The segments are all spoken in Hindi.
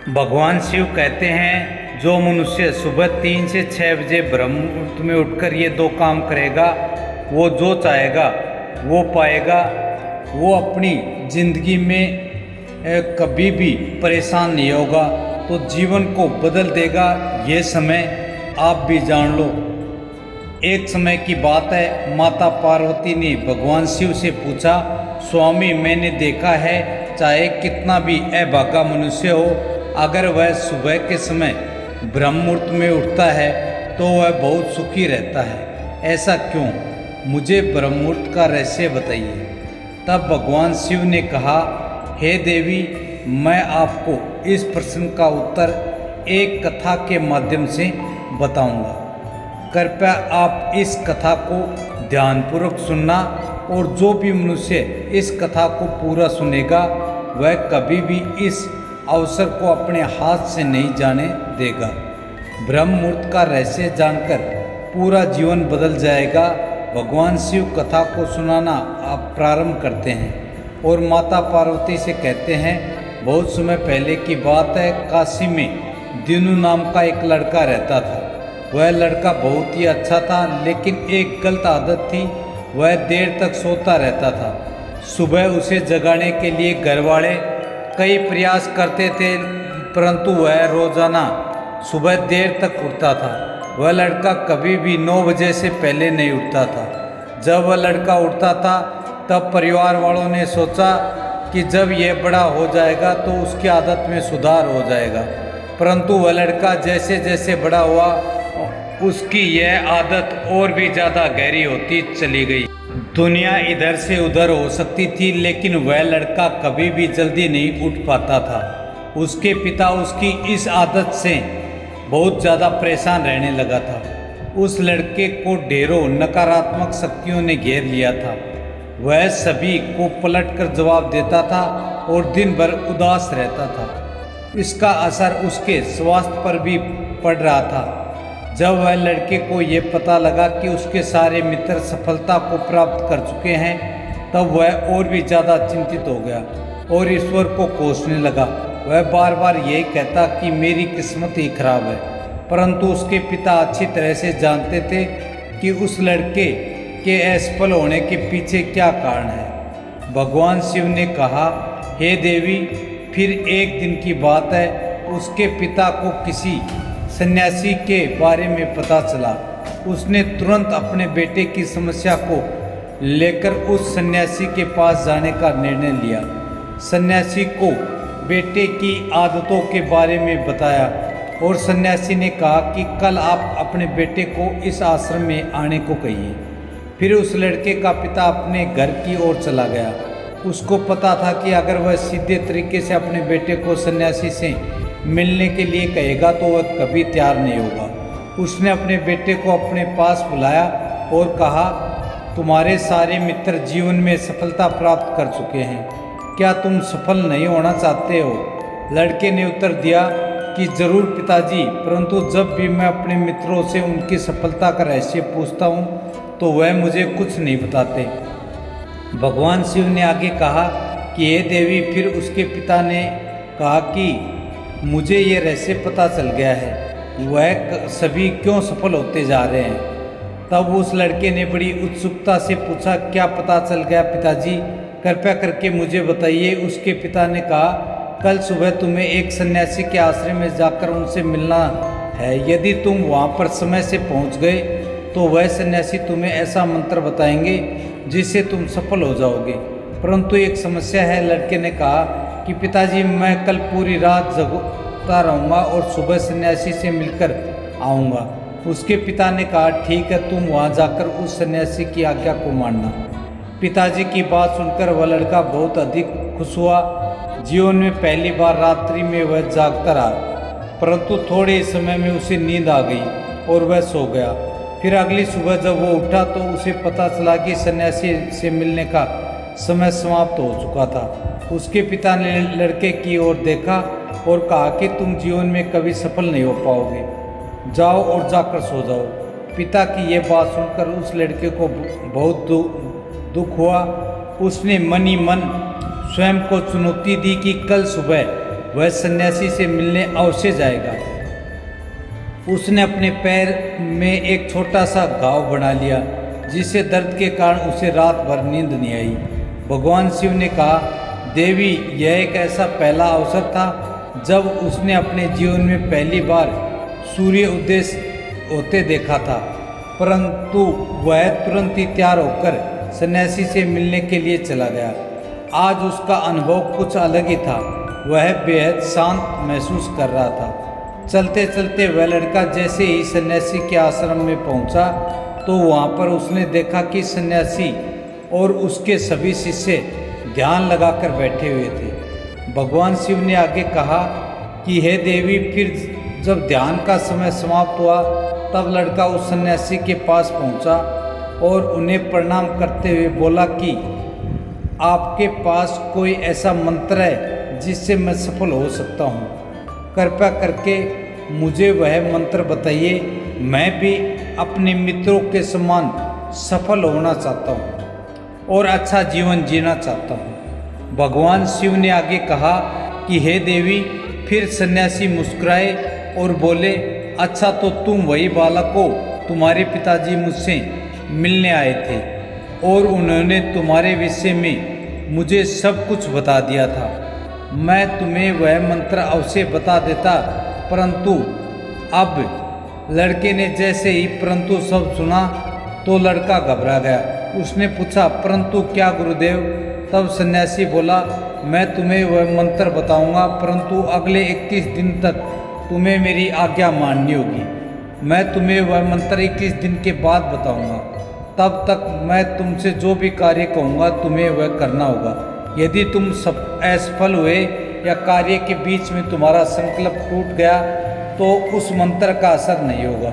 भगवान शिव कहते हैं जो मनुष्य सुबह 3 से 6 बजे ब्रह्म मुहूर्त में उठकर ये दो काम करेगा वो जो चाहेगा वो पाएगा। वो अपनी जिंदगी में कभी भी परेशान नहीं होगा तो जीवन को बदल देगा। ये समय आप भी जान लो। एक समय की बात है, माता पार्वती ने भगवान शिव से पूछा, स्वामी मैंने देखा है चाहे कितना भी अभागा मनुष्य हो, अगर वह सुबह के समय ब्रह्म मुहूर्त में उठता है तो वह बहुत सुखी रहता है, ऐसा क्यों? मुझे ब्रह्म मुहूर्त का रहस्य बताइए। तब भगवान शिव ने कहा, हे देवी, मैं आपको इस प्रश्न का उत्तर एक कथा के माध्यम से बताऊंगा। कृपया आप इस कथा को ध्यानपूर्वक सुनना और जो भी मनुष्य इस कथा को पूरा सुनेगा वह कभी भी इस अवसर को अपने हाथ से नहीं जाने देगा। ब्रह्म मुहूर्त का रहस्य जानकर पूरा जीवन बदल जाएगा। भगवान शिव कथा को सुनाना आप प्रारंभ करते हैं और माता पार्वती से कहते हैं, बहुत समय पहले की बात है, काशी में दीनू नाम का एक लड़का रहता था। वह लड़का बहुत ही अच्छा था, लेकिन एक गलत आदत थी, वह देर तक सोता रहता था। सुबह उसे जगाने के लिए घरवाले कई प्रयास करते थे, परंतु वह रोजाना सुबह देर तक उठता था। वह लड़का कभी भी 9 बजे से पहले नहीं उठता था। जब वह लड़का उठता था तब परिवार वालों ने सोचा कि जब यह बड़ा हो जाएगा तो उसकी आदत में सुधार हो जाएगा, परंतु वह लड़का जैसे जैसे बड़ा हुआ उसकी यह आदत और भी ज़्यादा गहरी होती चली गई। दुनिया इधर से उधर हो सकती थी, लेकिन वह लड़का कभी भी जल्दी नहीं उठ पाता था। उसके पिता उसकी इस आदत से बहुत ज़्यादा परेशान रहने लगा था। उस लड़के को ढेरों नकारात्मक शक्तियों ने घेर लिया था। वह सभी को पलटकर जवाब देता था और दिन भर उदास रहता था। इसका असर उसके स्वास्थ्य पर भी पड़ रहा था। जब वह लड़के को ये पता लगा कि उसके सारे मित्र सफलता को प्राप्त कर चुके हैं, तब वह और भी ज़्यादा चिंतित हो गया और ईश्वर को कोसने लगा। वह बार बार यही कहता कि मेरी किस्मत ही खराब है, परंतु उसके पिता अच्छी तरह से जानते थे कि उस लड़के के असफल होने के पीछे क्या कारण है। भगवान शिव ने कहा, हे देवी, फिर एक दिन की बात है, उसके पिता को किसी सन्यासी के बारे में पता चला। उसने तुरंत अपने बेटे की समस्या को लेकर उस सन्यासी के पास जाने का निर्णय लिया। सन्यासी को बेटे की आदतों के बारे में बताया और सन्यासी ने कहा कि कल आप अपने बेटे को इस आश्रम में आने को कहिए। फिर उस लड़के का पिता अपने घर की ओर चला गया। उसको पता था कि अगर वह सीधे तरीके से अपने बेटे को सन्यासी से मिलने के लिए कहेगा तो वह कभी तैयार नहीं होगा। उसने अपने बेटे को अपने पास बुलाया और कहा, तुम्हारे सारे मित्र जीवन में सफलता प्राप्त कर चुके हैं, क्या तुम सफल नहीं होना चाहते हो? लड़के ने उत्तर दिया कि जरूर पिताजी, परंतु जब भी मैं अपने मित्रों से उनकी सफलता का रहस्य पूछता हूँ तो वह मुझे कुछ नहीं बताते। भगवान शिव ने आगे कहा कि हे देवी, फिर उसके पिता ने कहा कि मुझे ये रहस्य पता चल गया है, वह सभी क्यों सफल होते जा रहे हैं। तब उस लड़के ने बड़ी उत्सुकता से पूछा, क्या पता चल गया पिताजी, कृपया करके मुझे बताइए। उसके पिता ने कहा, कल सुबह तुम्हें एक सन्यासी के आश्रम में जाकर उनसे मिलना है। यदि तुम वहाँ पर समय से पहुँच गए तो वह सन्यासी तुम्हें ऐसा मंत्र बताएंगे जिससे तुम सफल हो जाओगे, परंतु एक समस्या है। लड़के ने कहा कि पिताजी, मैं कल पूरी रात जगता रहूँगा और सुबह सन्यासी से मिलकर आऊँगा। उसके पिता ने कहा, ठीक है, तुम वहाँ जाकर उस सन्यासी की आज्ञा को मानना। पिताजी की बात सुनकर वह लड़का बहुत अधिक खुश हुआ। जीवन में पहली बार रात्रि में वह जागता रहा, परंतु थोड़े ही समय में उसे नींद आ गई और वह सो गया। फिर अगली सुबह जब वो उठा तो उसे पता चला कि सन्यासी से मिलने का समय समाप्त हो चुका था। उसके पिता ने लड़के की ओर देखा और कहा कि तुम जीवन में कभी सफल नहीं हो पाओगे, जाओ और जाकर सो जाओ। पिता की यह बात सुनकर उस लड़के को बहुत दुख हुआ। उसने मन ही मन स्वयं को चुनौती दी कि कल सुबह वह सन्यासी से मिलने अवश्य जाएगा। उसने अपने पैर में एक छोटा सा घाव बना लिया, जिससे दर्द के कारण उसे रात भर नींद नहीं आई। भगवान शिव ने कहा, देवी, यह एक ऐसा पहला अवसर था जब उसने अपने जीवन में पहली बार सूर्य उदय होते देखा था, परंतु वह तुरंत ही तैयार होकर सन्यासी से मिलने के लिए चला गया। आज उसका अनुभव कुछ अलग ही था। वह बेहद शांत महसूस कर रहा था। चलते चलते वह लड़का जैसे ही सन्यासी के आश्रम में पहुंचा तो वहां पर उसने देखा कि सन्यासी और उसके सभी शिष्य ध्यान लगाकर बैठे हुए थे। भगवान शिव ने आगे कहा कि हे देवी, फिर जब ध्यान का समय समाप्त हुआ तब लड़का उस सन्यासी के पास पहुंचा और उन्हें प्रणाम करते हुए बोला कि आपके पास कोई ऐसा मंत्र है जिससे मैं सफल हो सकता हूं? कृपया करके मुझे वह मंत्र बताइए। मैं भी अपने मित्रों के समान सफल होना चाहता हूं और अच्छा जीवन जीना चाहता हूं। भगवान शिव ने आगे कहा कि हे देवी, फिर सन्यासी मुस्कुराए और बोले, अच्छा तो तुम वही बालक हो। तुम्हारे पिताजी मुझसे मिलने आए थे और उन्होंने तुम्हारे विषय में मुझे सब कुछ बता दिया था। मैं तुम्हें वह मंत्र अवश्य बता देता, परंतु अब लड़के ने जैसे ही परंतु शब्द सुना तो लड़का घबरा गया। उसने पूछा, परंतु क्या गुरुदेव? तब सन्यासी बोला, मैं तुम्हें वह मंत्र बताऊंगा, परंतु अगले 21 दिन तक तुम्हें मेरी आज्ञा माननी होगी। मैं तुम्हें वह मंत्र 21 दिन के बाद बताऊंगा। तब तक मैं तुमसे जो भी कार्य कहूँगा तुम्हें वह करना होगा। यदि तुम असफल हुए या कार्य के बीच में तुम्हारा संकल्प टूट गया तो उस मंत्र का असर नहीं होगा।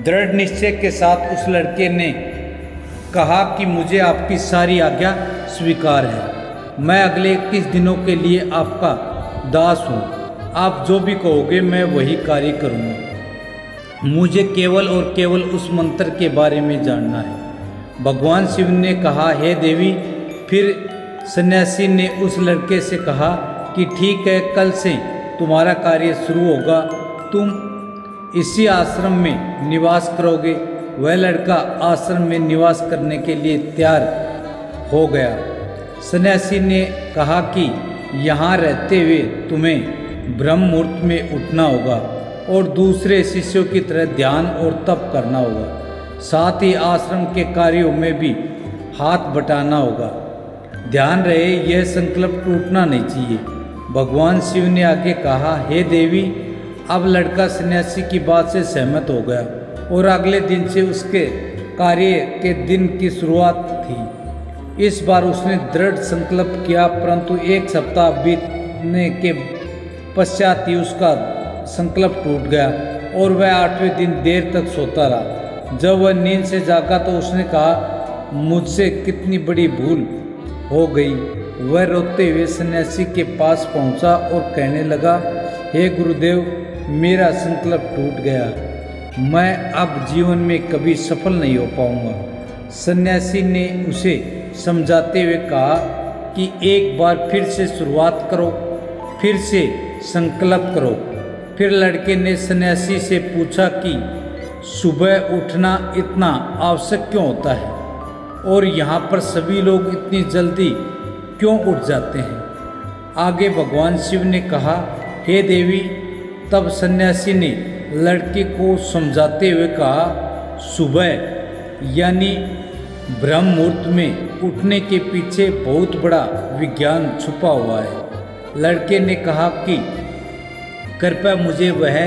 दृढ़ निश्चय के साथ उस लड़के ने कहा कि मुझे आपकी सारी आज्ञा स्वीकार है। मैं अगले 21 दिनों के लिए आपका दास हूँ। आप जो भी कहोगे मैं वही कार्य करूँगा। मुझे केवल और केवल उस मंत्र के बारे में जानना है। भगवान शिव ने कहा, हे देवी। फिर सन्यासी ने उस लड़के से कहा कि ठीक है, कल से तुम्हारा कार्य शुरू होगा। तुम इसी आश्रम में निवास करोगे। वह लड़का आश्रम में निवास करने के लिए तैयार हो गया। सन्यासी ने कहा कि यहाँ रहते हुए तुम्हें ब्रह्म मुहूर्त में उठना होगा और दूसरे शिष्यों की तरह ध्यान और तप करना होगा। साथ ही आश्रम के कार्यों में भी हाथ बटाना होगा। ध्यान रहे, यह संकल्प टूटना नहीं चाहिए। भगवान शिव ने आगे कहा, हे देवी। अब लड़का सन्यासी की बात से सहमत हो गया और अगले दिन से उसके कार्य के दिन की शुरुआत थी। इस बार उसने दृढ़ संकल्प किया, परंतु 1 सप्ताह बीतने के पश्चात ही उसका संकल्प टूट गया और वह 8वें दिन देर तक सोता रहा। जब वह नींद से जागा तो उसने कहा, मुझसे कितनी बड़ी भूल हो गई। वह रोते हुए सन्यासी के पास पहुंचा और कहने लगा, हे गुरुदेव, मेरा संकल्प टूट गया। मैं अब जीवन में कभी सफल नहीं हो पाऊंगा। सन्यासी ने उसे समझाते हुए कहा कि एक बार फिर से शुरुआत करो, फिर से संकल्प करो। फिर लड़के ने सन्यासी से पूछा कि सुबह उठना इतना आवश्यक क्यों होता है और यहाँ पर सभी लोग इतनी जल्दी क्यों उठ जाते हैं? आगे भगवान शिव ने कहा, हे देवी। तब सन्यासी ने लड़के को समझाते हुए कहा, सुबह यानी ब्रह्म मुहूर्त में उठने के पीछे बहुत बड़ा विज्ञान छुपा हुआ है। लड़के ने कहा कि कृपया मुझे वह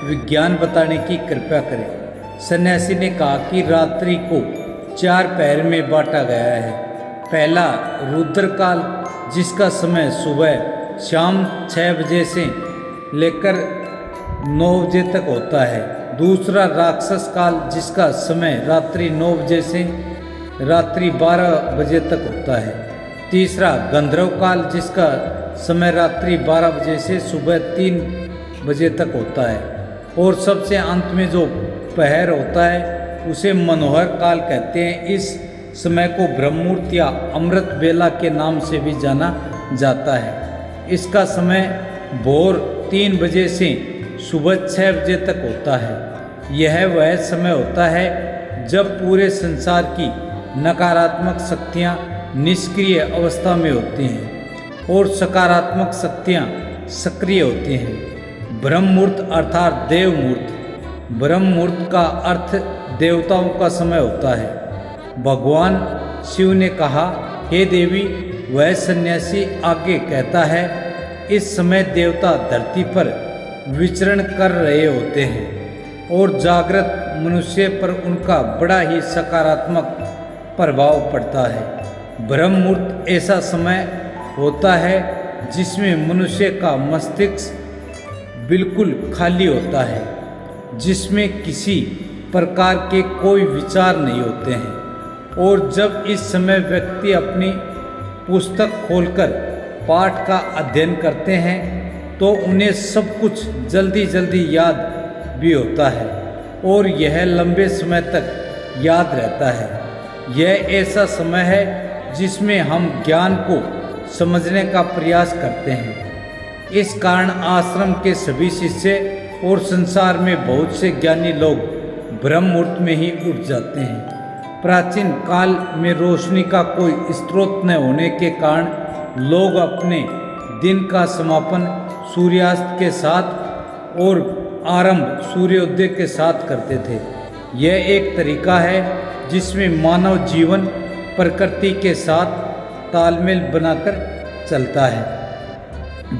विज्ञान बताने की कृपा करें। सन्यासी ने कहा कि रात्रि को 4 पहर में बांटा गया है। पहला रुद्रकाल, जिसका समय सुबह शाम 6 बजे से लेकर 9 बजे तक होता है। दूसरा राक्षस काल, जिसका समय रात्रि 9 बजे से रात्रि 12 बजे तक होता है। तीसरा गंधर्व काल, जिसका समय रात्रि 12 बजे से सुबह 3 बजे तक होता है। और सबसे अंत में जो पहर होता है उसे मनोहर काल कहते हैं। इस समय को ब्रह्म या अमृत बेला के नाम से भी जाना जाता है। इसका समय भोर 3 बजे से सुबह 6 बजे तक होता है। यह वह समय होता है जब पूरे संसार की नकारात्मक शक्तियाँ निष्क्रिय अवस्था में होती हैं और सकारात्मक शक्तियाँ सक्रिय होती हैं। ब्रह्म मुहूर्त अर्थात देव मुहूर्त। ब्रह्म मुहूर्त का अर्थ देवताओं का समय होता है। भगवान शिव ने कहा, हे देवी, वह सन्यासी आगे कहता है, इस समय देवता धरती पर विचरण कर रहे होते हैं और जागृत मनुष्य पर उनका बड़ा ही सकारात्मक प्रभाव पड़ता है। ब्रह्म मुहूर्त ऐसा समय होता है जिसमें मनुष्य का मस्तिष्क बिल्कुल खाली होता है, जिसमें किसी प्रकार के कोई विचार नहीं होते हैं। और जब इस समय व्यक्ति अपनी पुस्तक खोलकर पाठ का अध्ययन करते हैं तो उन्हें सब कुछ जल्दी जल्दी याद भी होता है और यह लंबे समय तक याद रहता है। यह ऐसा समय है जिसमें हम ज्ञान को समझने का प्रयास करते हैं। इस कारण आश्रम के सभी शिष्य और संसार में बहुत से ज्ञानी लोग ब्रह्म मुहूर्त में ही उठ जाते हैं। प्राचीन काल में रोशनी का कोई स्रोत न होने के कारण लोग अपने दिन का समापन सूर्यास्त के साथ और आरंभ सूर्योदय के साथ करते थे। यह एक तरीका है जिसमें मानव जीवन प्रकृति के साथ तालमेल बनाकर चलता है।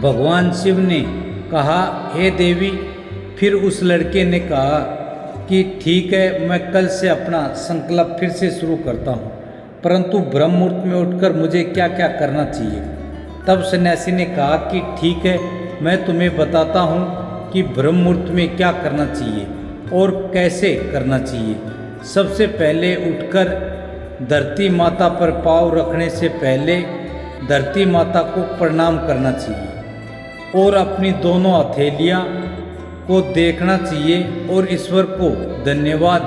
भगवान शिव ने कहा, हे देवी, फिर उस लड़के ने कहा कि ठीक है, मैं कल से अपना संकल्प फिर से शुरू करता हूँ, परंतु ब्रह्म मुहूर्त में उठकर मुझे क्या क्या करना चाहिए। तब सन्यासी ने कहा कि ठीक है, मैं तुम्हें बताता हूँ कि ब्रह्म मुहूर्त में क्या करना चाहिए और कैसे करना चाहिए। सबसे पहले उठकर धरती माता पर पाँव रखने से पहले धरती माता को प्रणाम करना चाहिए और अपनी दोनों हथेलियाँ को देखना चाहिए और ईश्वर को धन्यवाद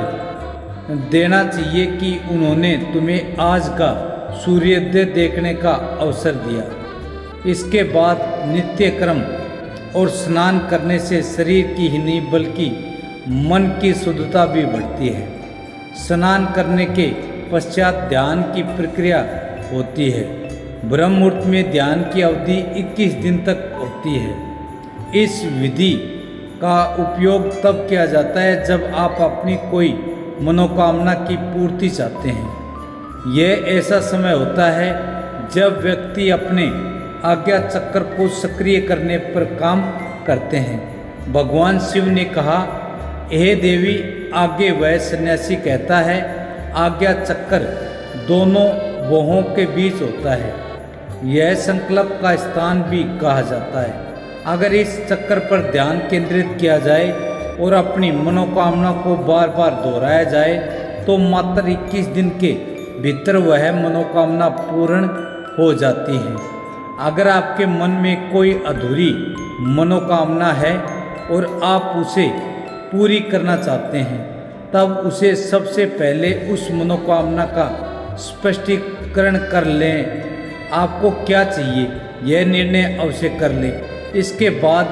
देना चाहिए कि उन्होंने तुम्हें आज का सूर्योदय देखने का अवसर दिया। इसके बाद नित्य क्रम और स्नान करने से शरीर की ही नहीं बल्कि मन की शुद्धता भी बढ़ती है। स्नान करने के पश्चात ध्यान की प्रक्रिया होती है। ब्रह्म मुहूर्त में ध्यान की अवधि 21 दिन तक होती है। इस विधि का उपयोग तब किया जाता है जब आप अपनी कोई मनोकामना की पूर्ति चाहते हैं। यह ऐसा समय होता है जब व्यक्ति अपने आज्ञा चक्र को सक्रिय करने पर काम करते हैं। भगवान शिव ने कहा, हे देवी, आगे वह सन्यासी कहता है, आज्ञा चक्र दोनों भौहों के बीच होता है। यह संकल्प का स्थान भी कहा जाता है। अगर इस चक्र पर ध्यान केंद्रित किया जाए और अपनी मनोकामना को बार बार दोहराया जाए तो मात्र 21 दिन के भीतर वह मनोकामना पूर्ण हो जाती है। अगर आपके मन में कोई अधूरी मनोकामना है और आप उसे पूरी करना चाहते हैं, तब उसे सबसे पहले उस मनोकामना का स्पष्टीकरण कर लें। आपको क्या चाहिए यह निर्णय अवश्य कर लें। इसके बाद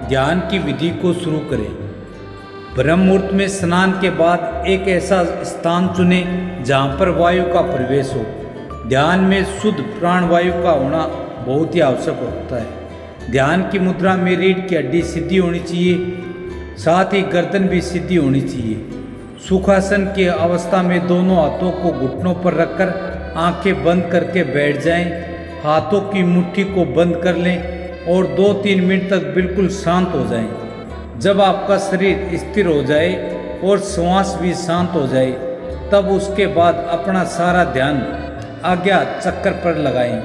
ध्यान की विधि को शुरू करें। ब्रह्म मुहूर्त में स्नान के बाद एक ऐसा स्थान चुनें जहाँ पर वायु का प्रवेश हो। ध्यान में शुद्ध प्राणवायु का होना बहुत ही आवश्यक होता है। ध्यान की मुद्रा में रीढ़ की हड्डी सीधी होनी चाहिए, साथ ही गर्दन भी सीधी होनी चाहिए। सुखासन की अवस्था में दोनों हाथों को घुटनों पर रखकर आंखें बंद करके बैठ जाएं। हाथों की मुट्ठी को बंद कर लें और 2-3 मिनट तक बिल्कुल शांत हो जाएं। जब आपका शरीर स्थिर हो जाए और श्वास भी शांत हो जाए, तब उसके बाद अपना सारा ध्यान आज्ञा चक्र पर लगाएं।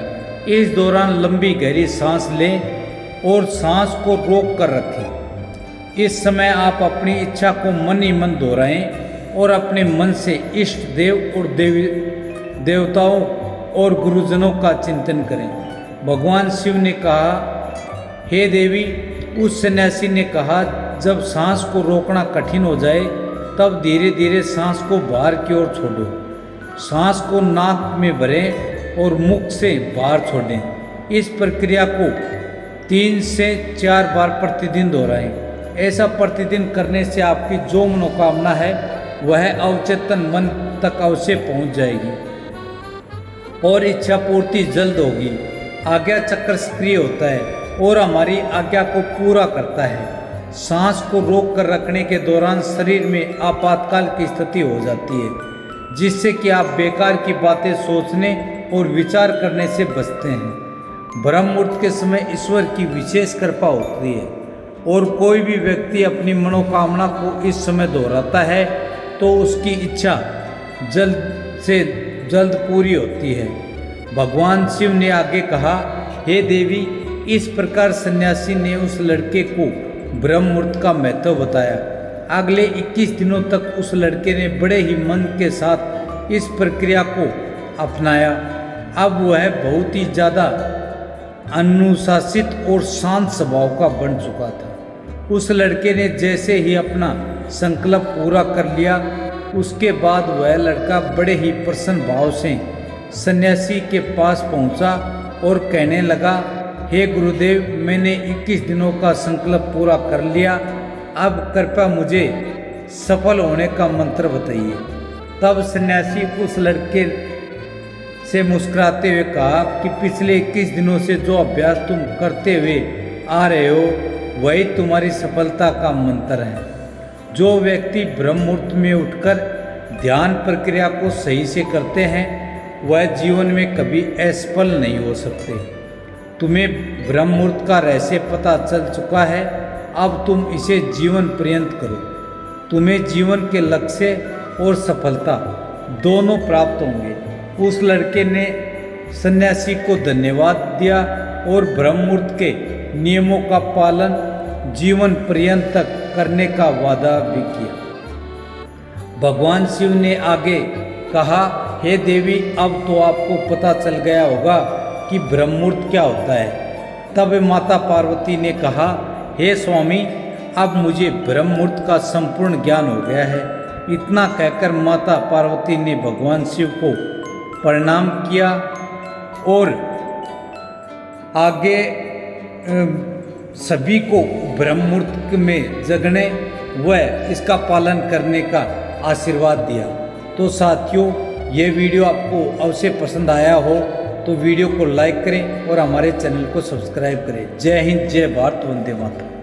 इस दौरान लंबी गहरी सांस लें और सांस को रोक कर रखें। इस समय आप अपनी इच्छा को मन ही मन दोहराएं और अपने मन से इष्ट देव और देवताओं और गुरुजनों का चिंतन करें। भगवान शिव ने कहा, हे देवी, उस सन्यासी ने कहा, जब सांस को रोकना कठिन हो जाए तब धीरे धीरे सांस को बाहर की ओर छोड़ो। सांस को नाक में भरें और मुख से बाहर छोड़ें। इस प्रक्रिया को 3 से 4 बार प्रतिदिन दोहराएं। ऐसा प्रतिदिन करने से आपकी जो मनोकामना है वह अवचेतन मन तक अवश्य पहुंच जाएगी और इच्छा पूर्ति जल्द होगी। आज्ञा चक्र सक्रिय होता है और हमारी आज्ञा को पूरा करता है। सांस को रोक कर रखने के दौरान शरीर में आपातकाल की स्थिति हो जाती है, जिससे कि आप बेकार की बातें सोचने और विचार करने से बचते हैं। ब्रह्म मुहूर्त के समय ईश्वर की विशेष कृपा होती है और कोई भी व्यक्ति अपनी मनोकामना को इस समय दोहराता है तो उसकी इच्छा जल्द से जल्द पूरी होती है। भगवान शिव ने आगे कहा, हे देवी, इस प्रकार सन्यासी ने उस लड़के को ब्रह्म मुहूर्त का महत्व बताया। अगले 21 दिनों तक उस लड़के ने बड़े ही मन के साथ इस प्रक्रिया को अपनाया। अब वह बहुत ही ज़्यादा अनुशासित और शांत स्वभाव का बन चुका था। उस लड़के ने जैसे ही अपना संकल्प पूरा कर लिया, उसके बाद वह लड़का बड़े ही प्रसन्न भाव से सन्यासी के पास पहुंचा और कहने लगा, हे गुरुदेव, मैंने 21 दिनों का संकल्प पूरा कर लिया। अब कृपया मुझे सफल होने का मंत्र बताइए। तब सन्यासी उस लड़के से मुस्कुराते हुए कहा कि पिछले 21 दिनों से जो अभ्यास तुम करते हुए आ रहे हो वही तुम्हारी सफलता का मंत्र है। जो व्यक्ति ब्रह्म मुहूर्त में उठकर ध्यान प्रक्रिया को सही से करते हैं वह जीवन में कभी असफल नहीं हो सकते। तुम्हें ब्रह्म मुहूर्त का रहस्य पता चल चुका है, अब तुम इसे जीवन पर्यंत करो। तुम्हें जीवन के लक्ष्य और सफलता दोनों प्राप्त होंगे। उस लड़के ने सन्यासी को धन्यवाद दिया और ब्रह्म मुहूर्त के नियमों का पालन जीवन पर्यंत तक करने का वादा भी किया। भगवान शिव ने आगे कहा, हे देवी, अब तो आपको पता चल गया होगा कि ब्रह्म मुहूर्त क्या होता है। तब माता पार्वती ने कहा, हे स्वामी, अब मुझे ब्रह्म मुहूर्त का संपूर्ण ज्ञान हो गया है। इतना कहकर माता पार्वती ने भगवान शिव को प्रणाम किया और आगे सभी को ब्रह्म मुहूर्त में जगने व इसका पालन करने का आशीर्वाद दिया। तो साथियों, ये वीडियो आपको अवश्य पसंद आया हो तो वीडियो को लाइक करें और हमारे चैनल को सब्सक्राइब करें। जय हिंद, जय भारत, वंदे मातरम।